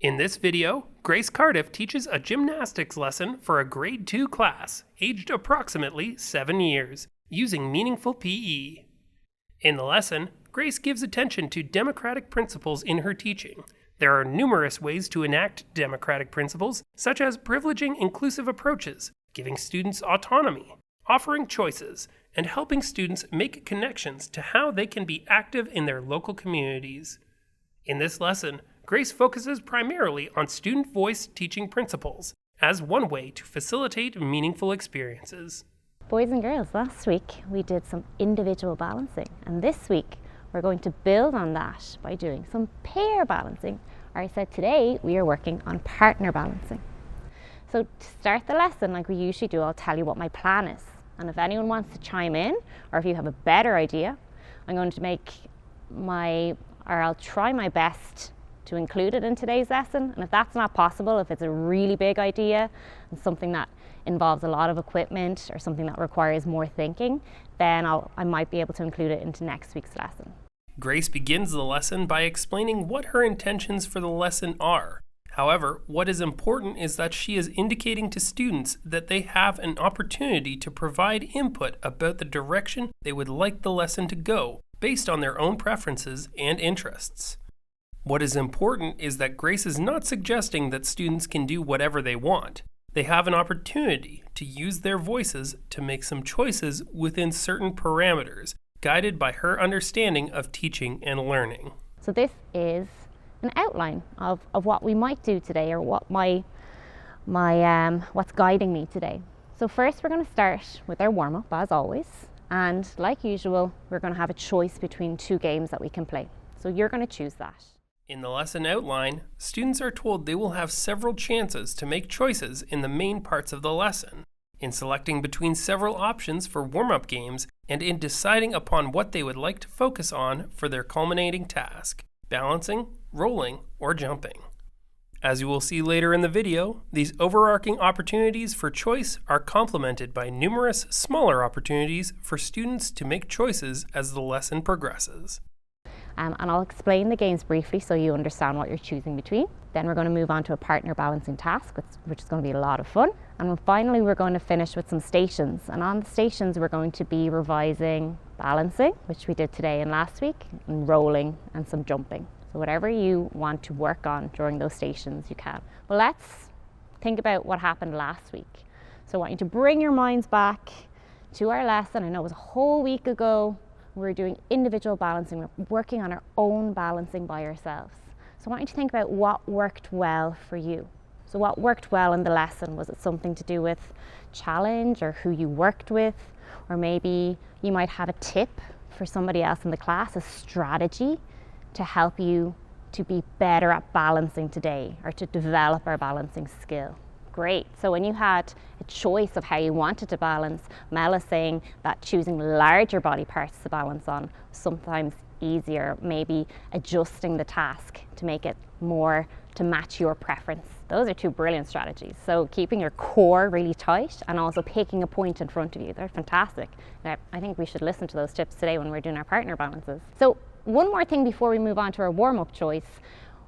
In this video, Grace Cardiff teaches a gymnastics lesson for a grade 2 class, aged approximately 7 years, using meaningful PE. In the lesson, Grace gives attention to democratic principles in her teaching. There are numerous ways to enact democratic principles, such as privileging inclusive approaches, giving students autonomy, offering choices, and helping students make connections to how they can be active in their local communities. In this lesson, Grace focuses primarily on student voice teaching principles as one way to facilitate meaningful experiences. Boys and girls, last week we did some individual balancing, and this week we're going to build on that by doing some pair balancing. Or I said today we are working on partner balancing. So to start the lesson, like we usually do, I'll tell you what my plan is. And if anyone wants to chime in, or if you have a better idea, I'm going to I'll try my best to include it in today's lesson. And if that's not possible, if it's a really big idea and something that involves a lot of equipment or something that requires more thinking, then I might be able to include it into next week's lesson. Grace begins the lesson by explaining what her intentions for the lesson are. However, what is important is that she is indicating to students that they have an opportunity to provide input about the direction they would like the lesson to go, based on their own preferences and interests. What is important is that Grace is not suggesting that students can do whatever they want. They have an opportunity to use their voices to make some choices within certain parameters, guided by her understanding of teaching and learning. So this is an outline of what we might do today, or what what's guiding me today. So first we're going to start with our warm-up as always, and like usual we're going to have a choice between two games that we can play. So you're going to choose that. In the lesson outline, students are told they will have several chances to make choices in the main parts of the lesson, in selecting between several options for warm-up games, and in deciding upon what they would like to focus on for their culminating task, balancing, rolling, or jumping. As you will see later in the video, these overarching opportunities for choice are complemented by numerous smaller opportunities for students to make choices as the lesson progresses. And I'll explain the games briefly so you understand what you're choosing between. Then we're going to move on to a partner balancing task, which is going to be a lot of fun. And then finally we're going to finish with some stations. And on the stations we're going to be revising balancing, which we did today and last week, and rolling and some jumping. So whatever you want to work on during those stations, you can. But let's think about what happened last week. So I want you to bring your minds back to our lesson. I know it was a whole week ago. We were doing individual balancing. We're working on our own balancing by ourselves. So I want you to think about what worked well for you. So what worked well in the lesson? Was it something to do with challenge or who you worked with? Or maybe you might have a tip for somebody else in the class, a strategy to help you to be better at balancing today, or to develop our balancing skill. Great. So when you had a choice of how you wanted to balance, Mel is saying that choosing larger body parts to balance on sometimes easier, maybe adjusting the task to make it more to match your preference. Those are two brilliant strategies. So keeping your core really tight and also picking a point in front of you. They're fantastic. Now, I think we should listen to those tips today when we're doing our partner balances. So one more thing before we move on to our warm-up choice.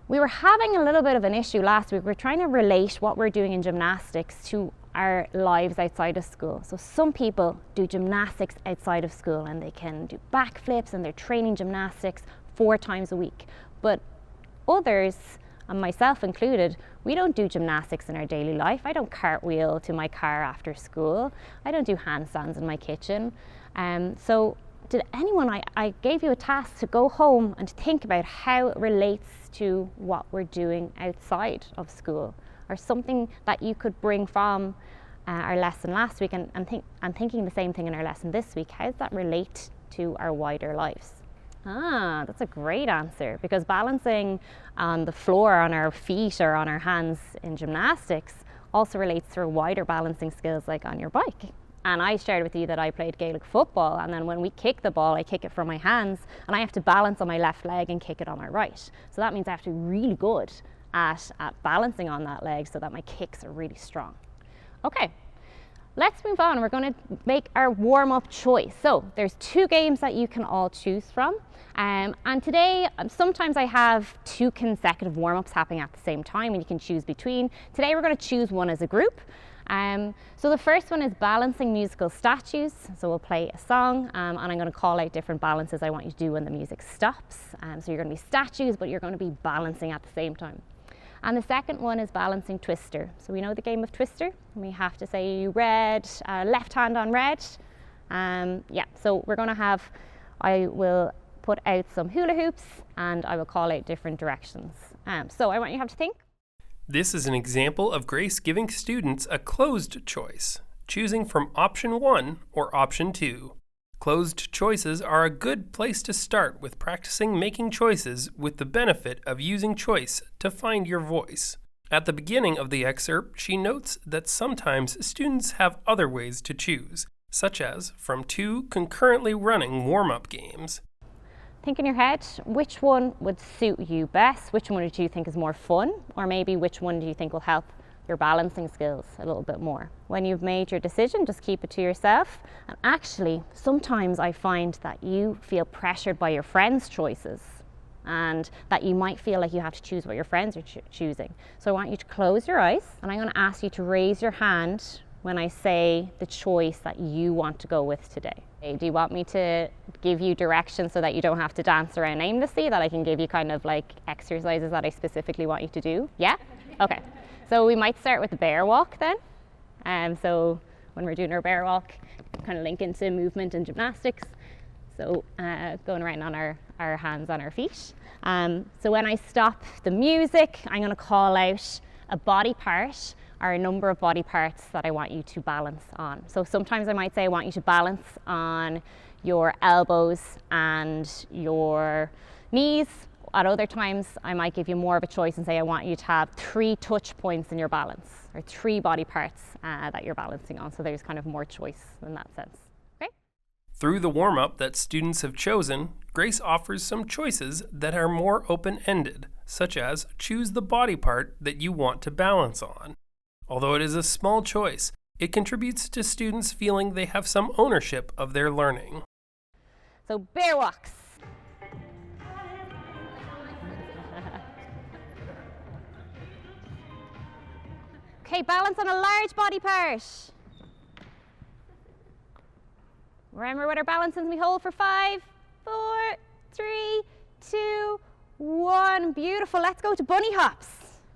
We were having a little bit of an issue last week. We're trying to relate what we're doing in gymnastics to our lives outside of school. So some people do gymnastics outside of school and they can do backflips and they're training gymnastics 4 times a week. But others, and myself included, we don't do gymnastics in our daily life. I don't cartwheel to my car after school. I don't do handstands in my kitchen. So did anyone, I gave you a task to go home and to think about how it relates to what we're doing outside of school, or something that you could bring from our lesson last week and thinking the same thing in our lesson this week. How does that relate to our wider lives? That's a great answer, because balancing on the floor, on our feet or on our hands in gymnastics also relates to our wider balancing skills, like on your bike. And I shared with you that I played Gaelic football, and then when we kick the ball, I kick it from my hands, and I have to balance on my left leg and kick it on my right. So that means I have to be really good at balancing on that leg so that my kicks are really strong. Okay, Let's move on. We're going to make our warm-up choice. So there's 2 games that you can all choose from. And today, sometimes I have 2 consecutive warm-ups happening at the same time and you can choose between. Today we're going to choose one as a group. So the first one is balancing musical statues. So we'll play a song and I'm going to call out different balances I want you to do when the music stops. So you're going to be statues, but you're going to be balancing at the same time. And the second one is balancing Twister. So we know the game of Twister. We have to say red, left hand on red. So we're going to have, I will put out some hula hoops and I will call out different directions. So I want you to have to think. This is an example of Grace giving students a closed choice, choosing from option 1 or option 2. Closed choices are a good place to start with practicing making choices with the benefit of using choice to find your voice. At the beginning of the excerpt, she notes that sometimes students have other ways to choose, such as from 2 concurrently running warm-up games. Think in your head, which one would suit you best? Which one do you think is more fun? Or maybe which one do you think will help your balancing skills a little bit more? When you've made your decision, just keep it to yourself. And actually, sometimes I find that you feel pressured by your friends' choices and that you might feel like you have to choose what your friends are choosing. So I want you to close your eyes and I'm going to ask you to raise your hand when I say the choice that you want to go with today. Do you want me to give you direction so that you don't have to dance around aimlessly, that I can give you kind of like exercises that I specifically want you to do? Yeah? Okay. So we might start with the bear walk then. So when we're doing our bear walk, kind of link into movement and gymnastics. So going around on our hands on our feet. So when I stop the music, I'm going to call out a body part or a number of body parts that I want you to balance on. So sometimes I might say I want you to balance on your elbows and your knees. At other times, I might give you more of a choice and say I want you to have 3 touch points in your balance, or 3 body parts that you're balancing on. So there's kind of more choice in that sense. Okay? Through the warm-up that students have chosen, Grace offers some choices that are more open-ended, such as choose the body part that you want to balance on. Although it is a small choice, it contributes to students feeling they have some ownership of their learning. So bear walks. Okay, balance on a large body part. Remember what our balance is, we hold for 5, 4, 3, 2, 1. Beautiful, let's go to bunny hops.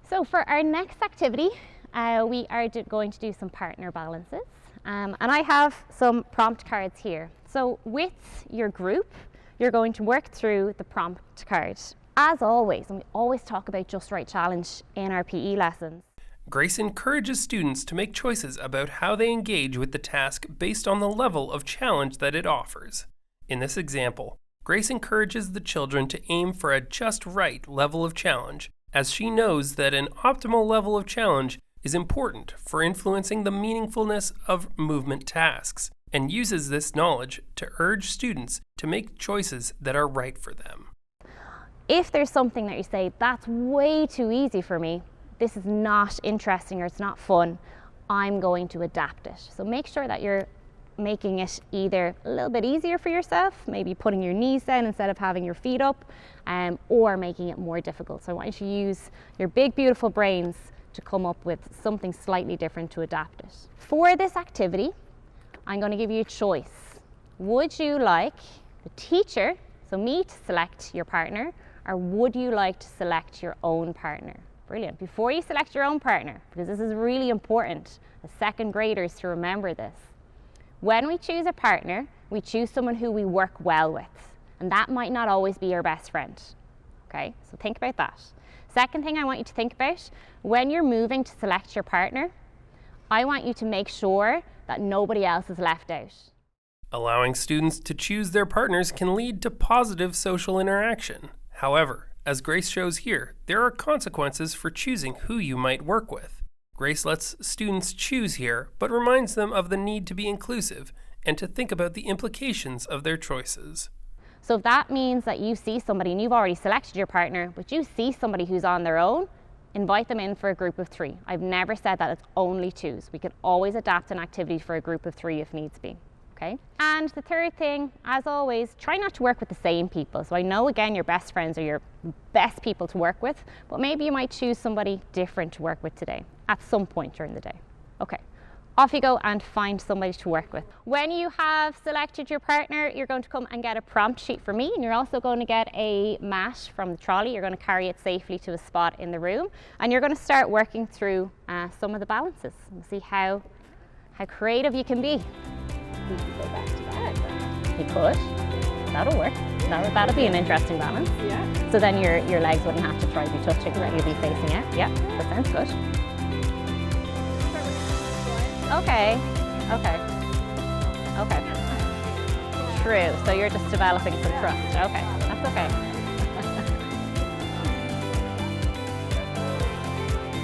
So for our next activity, we are going to do some partner balances. And I have some prompt cards here. So with your group, you're going to work through the prompt card. As always, and we always talk about Just Right Challenge in our PE lessons, Grace encourages students to make choices about how they engage with the task based on the level of challenge that it offers. In this example, Grace encourages the children to aim for a just right level of challenge, as she knows that an optimal level of challenge is important for influencing the meaningfulness of movement tasks, and uses this knowledge to urge students to make choices that are right for them. If there's something that you say, that's way too easy for me, this is not interesting or it's not fun, I'm going to adapt it. So make sure that you're making it either a little bit easier for yourself, maybe putting your knees down instead of having your feet up, or making it more difficult. So I want you to use your big, beautiful brains to come up with something slightly different to adapt it. For this activity, I'm going to give you a choice. Would you like the teacher, so me, to select your partner, or would you like to select your own partner? Brilliant. Before you select your own partner, because this is really important, as second graders, to remember this. When we choose a partner, we choose someone who we work well with, and that might not always be your best friend. Okay, so think about that. Second thing I want you to think about, when you're moving to select your partner, I want you to make sure that nobody else is left out. Allowing students to choose their partners can lead to positive social interaction. However, as Grace shows here, there are consequences for choosing who you might work with. Grace lets students choose here, but reminds them of the need to be inclusive and to think about the implications of their choices. So if that means that you see somebody and you've already selected your partner, but you see somebody who's on their own, invite them in for a group of 3. I've never said that it's only 2s. We can always adapt an activity for a group of 3 if needs be. Okay? And the third thing, as always, try not to work with the same people. So I know, again, your best friends are your best people to work with, but maybe you might choose somebody different to work with today at some point during the day. Okay. Off you go and find somebody to work with. When you have selected your partner, you're going to come and get a prompt sheet from me, and you're also going to get a mat from the trolley. You're going to carry it safely to a spot in the room, and you're going to start working through some of the balances and see how creative you can be. You can go back to that. You could. That'll work. That'll be an interesting balance. Yeah. So then your legs wouldn't have to try to be touching, right? You'll be facing out. Yeah, that sounds good. Okay. True, so you're just developing some trust. Okay, that's okay.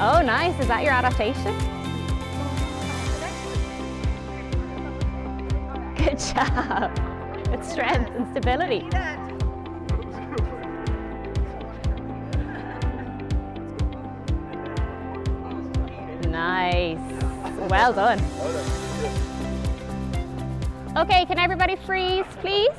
Oh, nice. Is that your adaptation? Good job. It's strength and stability. Nice. Well done. Okay, can everybody freeze, please?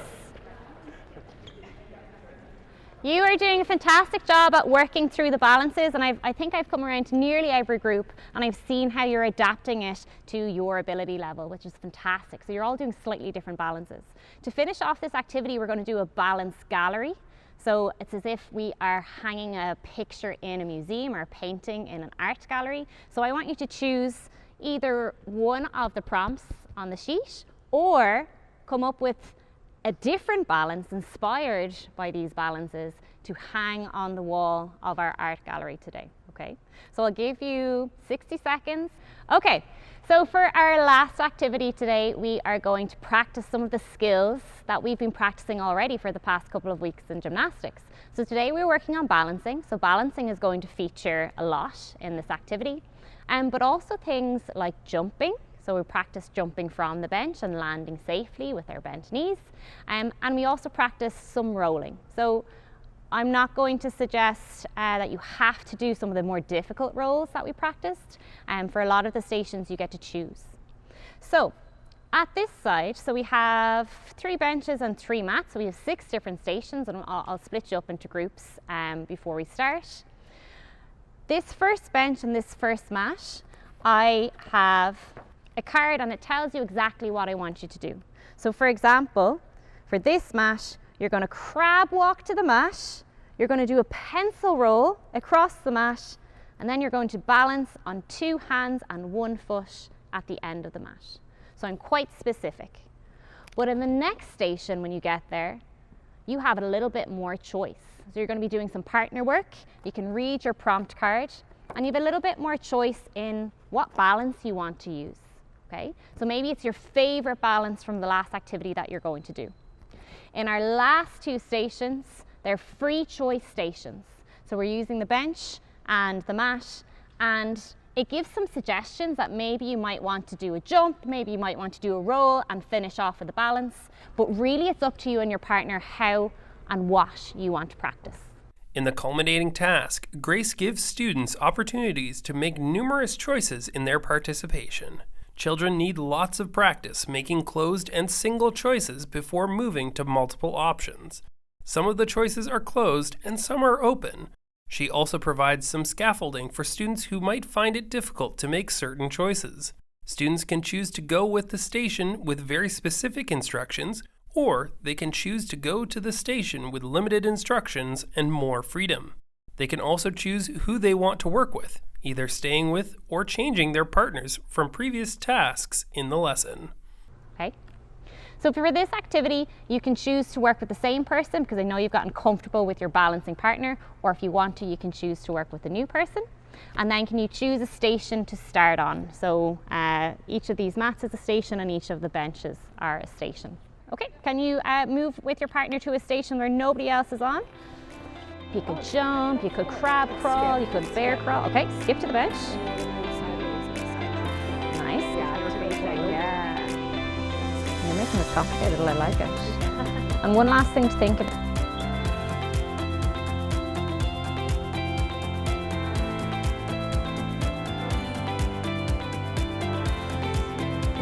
You are doing a fantastic job at working through the balances, and I think I've come around to nearly every group, and I've seen how you're adapting it to your ability level, which is fantastic. So you're all doing slightly different balances. To finish off this activity, we're going to do a balance gallery. So it's as if we are hanging a picture in a museum or a painting in an art gallery. So I want you to choose either one of the prompts on the sheet or come up with a different balance inspired by these balances to hang on the wall of our art gallery today. Okay, so I'll give you 60 seconds. Okay, so for our last activity today, we are going to practice some of the skills that we've been practicing already for the past couple of weeks in gymnastics. So today we're working on balancing. So balancing is going to feature a lot in this activity, but also things like jumping. So we practice jumping from the bench and landing safely with our bent knees. And we also practice some rolling. So I'm not going to suggest that you have to do some of the more difficult rolls that we practiced. For a lot of the stations, you get to choose. So at this side, so we have 3 benches and 3 mats. So we have 6 different stations, and I'll split you up into groups before we start. This first bench and this first mat, I have a card and it tells you exactly what I want you to do. So for example, for this mat, you're going to crab walk to the mat, you're going to do a pencil roll across the mat, and then you're going to balance on 2 hands and 1 foot at the end of the mat. So I'm quite specific. But in the next station, when you get there, you have a little bit more choice. So you're going to be doing some partner work, you can read your prompt card, and you have a little bit more choice in what balance you want to use. Okay? So maybe it's your favorite balance from the last activity that you're going to do. In our last 2 stations, they're free choice stations. So we're using the bench and the mat, and it gives some suggestions that maybe you might want to do a jump, maybe you might want to do a roll and finish off with a balance, but really it's up to you and your partner how and what you want to practice. In the culminating task, Grace gives students opportunities to make numerous choices in their participation. Children need lots of practice making closed and single choices before moving to multiple options. Some of the choices are closed and some are open. She also provides some scaffolding for students who might find it difficult to make certain choices. Students can choose to go with the station with very specific instructions, or they can choose to go to the station with limited instructions and more freedom. They can also choose who they want to work with, either staying with or changing their partners from previous tasks in the lesson. Okay. So for this activity, you can choose to work with the same person because I know you've gotten comfortable with your balancing partner, or if you want to, you can choose to work with a new person. And then can you choose a station to start on? So each of these mats is a station and each of the benches are a station. Okay, can you move with your partner to a station where nobody else is on? You could jump, you could crab crawl, you could bear crawl. Okay, skip to the bench. Nice. Yeah. You're making this complicated, I like it. And one last thing to think about.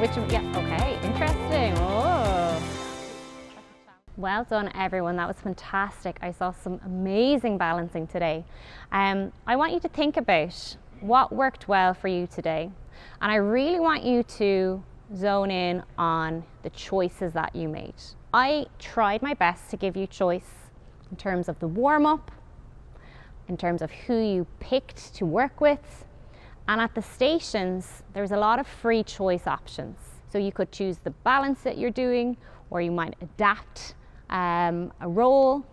yeah, okay, interesting. Oh. Well done, everyone. That was fantastic. I saw some amazing balancing today. I want you to think about what worked well for you today. And I really want you to zone in on the choices that you made. I tried my best to give you choice in terms of the warm-up, in terms of who you picked to work with. And at the stations, there's a lot of free choice options. So you could choose the balance that you're doing, or you might adapt a role.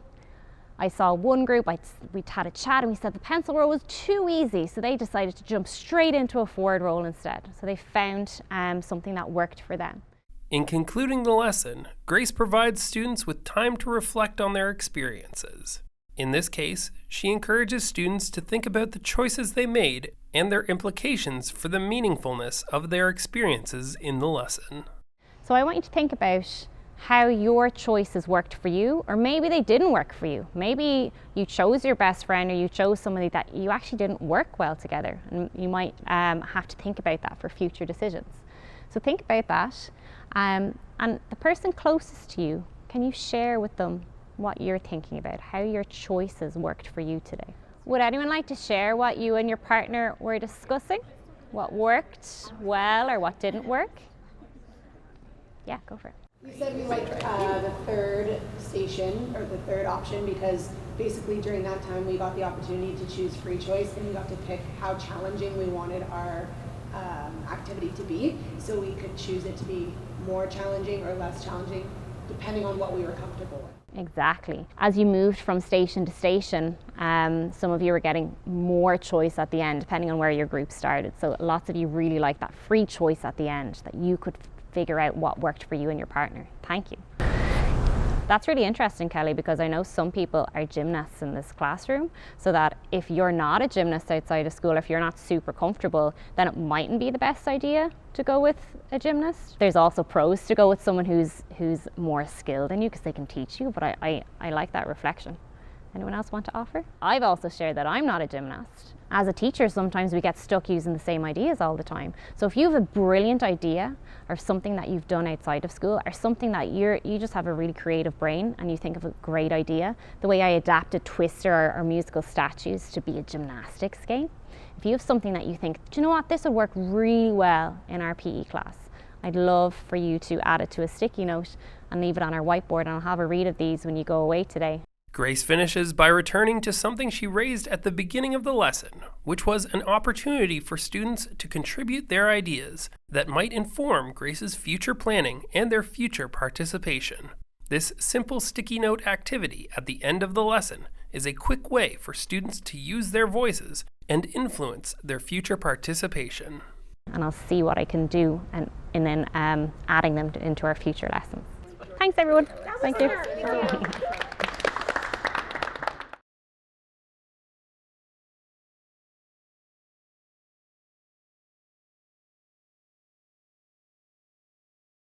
I saw one group, we had a chat and we said the pencil roll was too easy, so they decided to jump straight into a forward roll instead. So they found something that worked for them. In concluding the lesson, Grace provides students with time to reflect on their experiences. In this case, she encourages students to think about the choices they made and their implications for the meaningfulness of their experiences in the lesson. So I want you to think about how your choices worked for you, or maybe they didn't work for you. Maybe you chose your best friend, or you chose somebody that you actually didn't work well together, and you might have to think about that for future decisions. So think about that, and the person closest to you, can you share with them what you're thinking about, how your choices worked for you today? Would anyone like to share what you and your partner were discussing? What worked well or what didn't work? Yeah, go for it. We said we liked the third station, or the third option, because basically during that time we got the opportunity to choose free choice, and we got to pick how challenging we wanted our activity to be. So we could choose it to be more challenging or less challenging, depending on what we were comfortable with. Exactly. As you moved from station to station, some of you were getting more choice at the end, depending on where your group started. So lots of you really liked that free choice at the end, that you could figure out what worked for you and your partner. Thank you. That's really interesting, Kelly, because I know some people are gymnasts in this classroom, so that if you're not a gymnast outside of school, if you're not super comfortable, then it mightn't be the best idea to go with a gymnast. There's also pros to go with someone who's more skilled than you, because they can teach you, but I like that reflection. Anyone else want to offer? I've also shared that I'm not a gymnast. As a teacher, sometimes we get stuck using the same ideas all the time. So if you have a brilliant idea, or something that you've done outside of school, or something that you just have a really creative brain and you think of a great idea, the way I adapted Twister or musical statues to be a gymnastics game. If you have something that you think, do you know what, this would work really well in our PE class, I'd love for you to add it to a sticky note and leave it on our whiteboard, and I'll have a read of these when you go away today. Grace finishes by returning to something she raised at the beginning of the lesson, which was an opportunity for students to contribute their ideas that might inform Grace's future planning and their future participation. This simple sticky note activity at the end of the lesson is a quick way for students to use their voices and influence their future participation. And I'll see what I can do and then adding them into our future lessons. Thanks, everyone. Thank you.